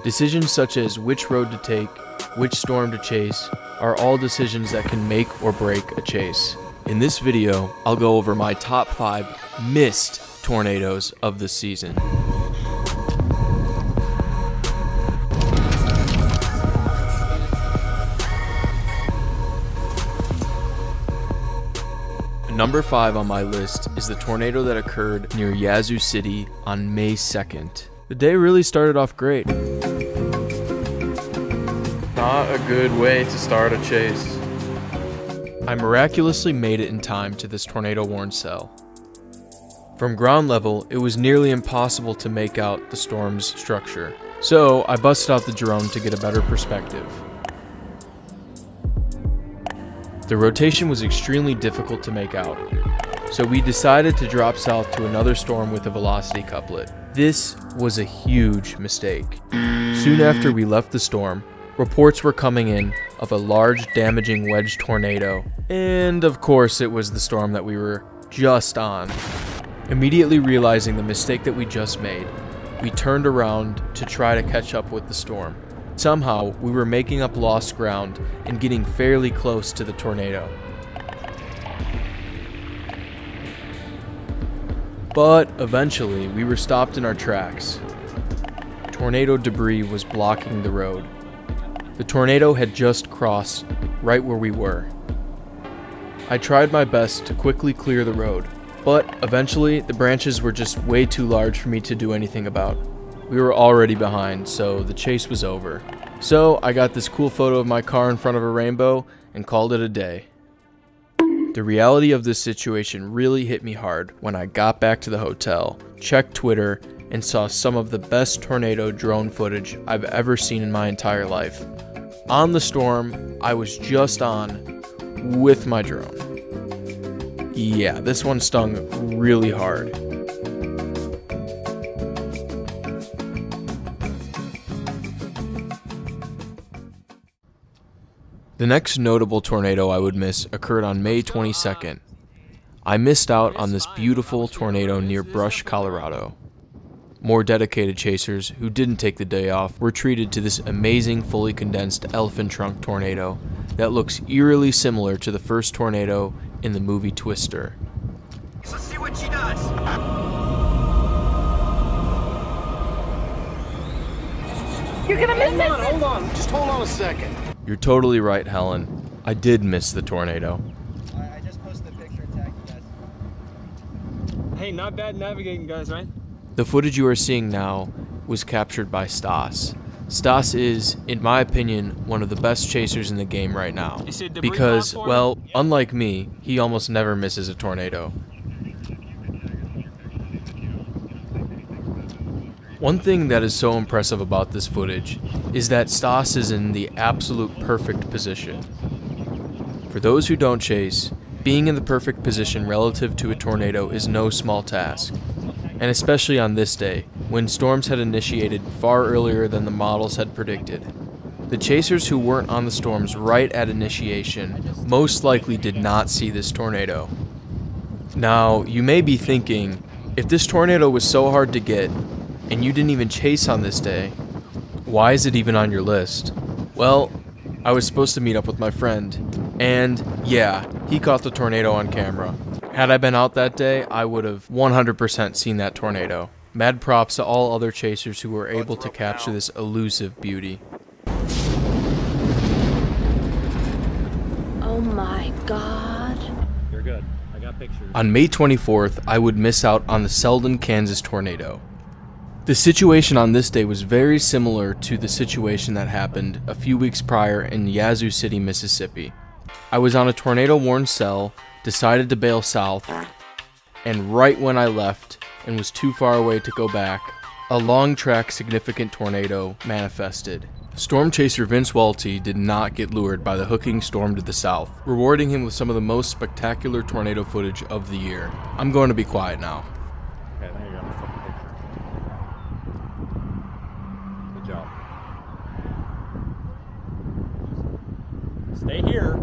Decisions such as which road to take, which storm to chase, are all decisions that can make or break a chase. In this video, I'll go over my top 5 missed tornadoes of the season. Number 5 on my list is the tornado that occurred near Yazoo City on May 2nd. The day really started off great. Not a good way to start a chase. I miraculously made it in time to this tornado-warned cell. From ground level, it was nearly impossible to make out the storm's structure, so I busted out the drone to get a better perspective. The rotation was extremely difficult to make out, so we decided to drop south to another storm with a velocity couplet. This was a huge mistake. Soon after we left the storm, reports were coming in of a large damaging wedge tornado, and of course it was the storm that we were just on. Immediately realizing the mistake that we just made, we turned around to try to catch up with the storm. Somehow, we were making up lost ground and getting fairly close to the tornado. But eventually, we were stopped in our tracks. Tornado debris was blocking the road. The tornado had just crossed right where we were. I tried my best to quickly clear the road, but eventually, the branches were just way too large for me to do anything about. We were already behind, so the chase was over. So I got this cool photo of my car in front of a rainbow and called it a day. The reality of this situation really hit me hard when I got back to the hotel, checked Twitter, and saw some of the best tornado drone footage I've ever seen in my entire life. On the storm, I was just on with my drone. Yeah, this one stung really hard. The next notable tornado I would miss occurred on May 22nd. I missed out on this beautiful tornado near Brush, Colorado. More dedicated chasers who didn't take the day off were treated to this amazing fully condensed elephant trunk tornado that looks eerily similar to the first tornado in the movie Twister. Let's see what she does. You're gonna miss it. Hold on, just hold on a second. You're totally right, Helen. I did miss the tornado. I just posted a picture and tagged you guys. Hey, not bad navigating, guys, right? The footage you are seeing now was captured by Stas. Stas is, in my opinion, one of the best chasers in the game right now. Because, well, unlike me, he almost never misses a tornado. One thing that is so impressive about this footage is that Stas is in the absolute perfect position. For those who don't chase, being in the perfect position relative to a tornado is no small task. And especially on this day, when storms had initiated far earlier than the models had predicted. The chasers who weren't on the storms right at initiation most likely did not see this tornado. Now, you may be thinking, if this tornado was so hard to get, and you didn't even chase on this day, why is it even on your list? Well, I was supposed to meet up with my friend, and yeah, he caught the tornado on camera. Had I been out that day, I would have 100% seen that tornado. Mad props to all other chasers who were able to capture this elusive beauty. Oh my God. You're good. I got pictures. On May 24th, I would miss out on the Selden, Kansas tornado. The situation on this day was very similar to the situation that happened a few weeks prior in Yazoo City, Mississippi. I was on a tornado-warned cell, decided to bail south, and right when I left and was too far away to go back, a long-track significant tornado manifested. Storm chaser Vince Waelti did not get lured by the hooking storm to the south, rewarding him with some of the most spectacular tornado footage of the year. I'm going to be quiet now. Okay, there you go. Good job. Stay here.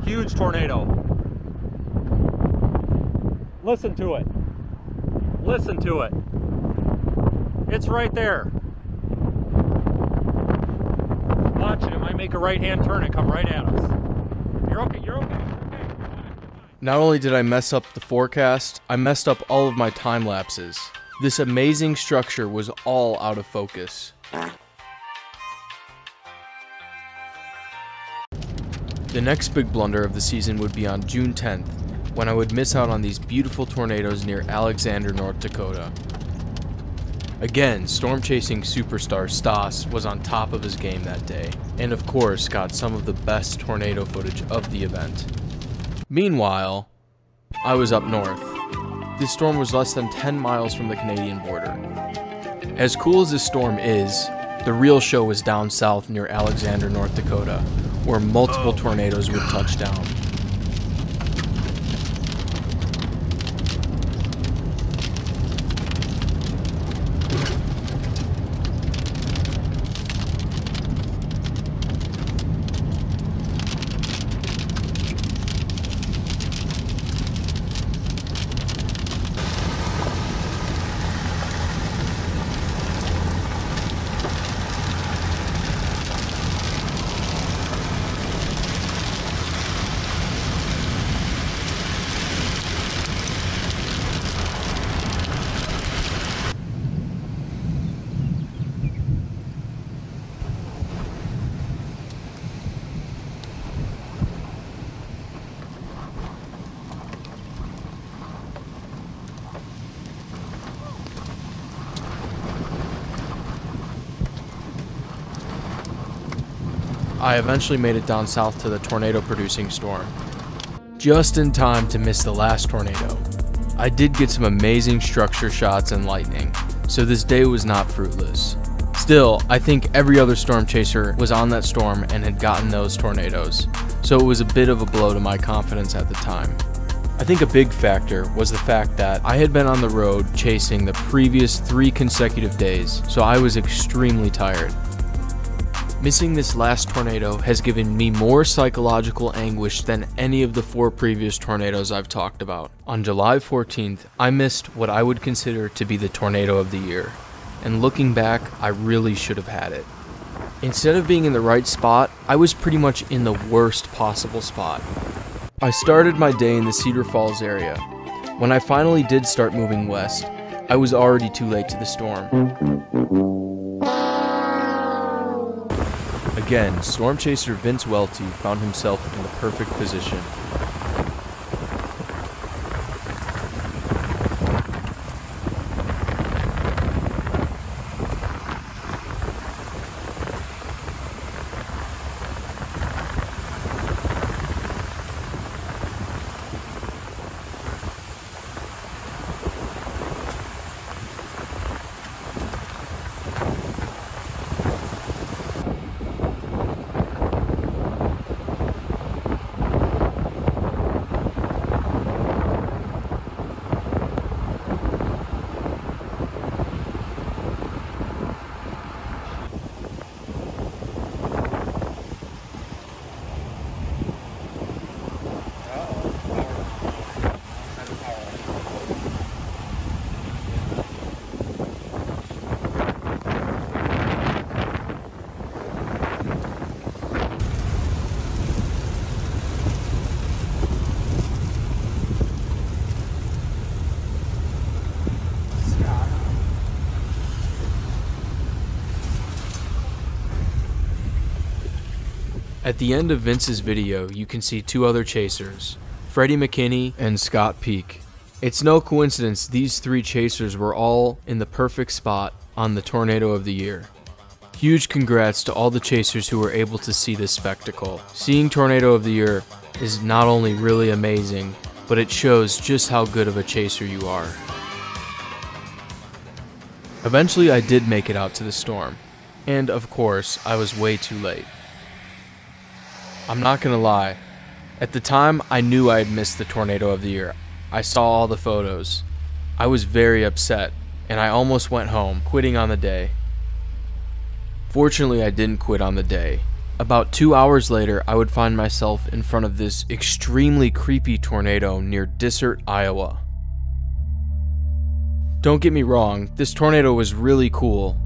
Huge tornado. Listen to it. Listen to it. It's right there. Watch it. It might make a right-hand turn and come right at us. You're okay. You're okay. Not only did I mess up the forecast, I messed up all of my time lapses. This amazing structure was all out of focus. The next big blunder of the season would be on June 10th, when I would miss out on these beautiful tornadoes near Alexander, North Dakota. Again, storm chasing superstar Stas was on top of his game that day, and of course got some of the best tornado footage of the event. Meanwhile, I was up north. This storm was less than 10 miles from the Canadian border. As cool as this storm is, the real show was down south near Alexander, North Dakota, where multiple tornadoes would touch down. I eventually made it down south to the tornado-producing storm, just in time to miss the last tornado. I did get some amazing structure shots and lightning, so this day was not fruitless. Still, I think every other storm chaser was on that storm and had gotten those tornadoes, so it was a bit of a blow to my confidence at the time. I think a big factor was the fact that I had been on the road chasing the previous 3 consecutive days, so I was extremely tired. Missing this last tornado has given me more psychological anguish than any of the 4 previous tornadoes I've talked about. On July 14th, I missed what I would consider to be the tornado of the year, and looking back, I really should have had it. Instead of being in the right spot, I was pretty much in the worst possible spot. I started my day in the Cedar Falls area. When I finally did start moving west, I was already too late to the storm. Again, storm chaser Vince Waelti found himself in the perfect position. At the end of Vince's video, you can see 2 other chasers, Freddy McKinney and Scott Peake. It's no coincidence these 3 chasers were all in the perfect spot on the tornado of the year. Huge congrats to all the chasers who were able to see this spectacle. Seeing tornado of the year is not only really amazing, but it shows just how good of a chaser you are. Eventually I did make it out to the storm, and of course I was way too late. I'm not gonna lie, at the time I knew I had missed the tornado of the year. I saw all the photos. I was very upset, and I almost went home, quitting on the day. Fortunately, I didn't quit on the day. About 2 hours later, I would find myself in front of this extremely creepy tornado near Dysart, Iowa. Don't get me wrong, this tornado was really cool,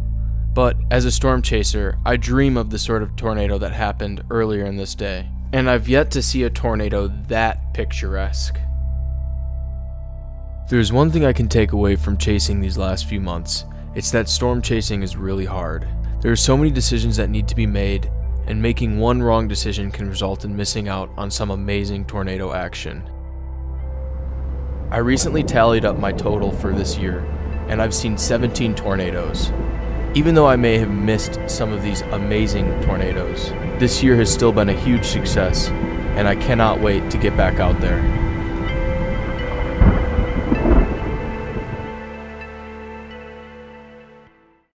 but as a storm chaser, I dream of the sort of tornado that happened earlier in this day, and I've yet to see a tornado that picturesque. If there's one thing I can take away from chasing these last few months, it's that storm chasing is really hard. There are so many decisions that need to be made, and making one wrong decision can result in missing out on some amazing tornado action. I recently tallied up my total for this year, and I've seen 17 tornadoes. Even though I may have missed some of these amazing tornadoes, this year has still been a huge success, and I cannot wait to get back out there.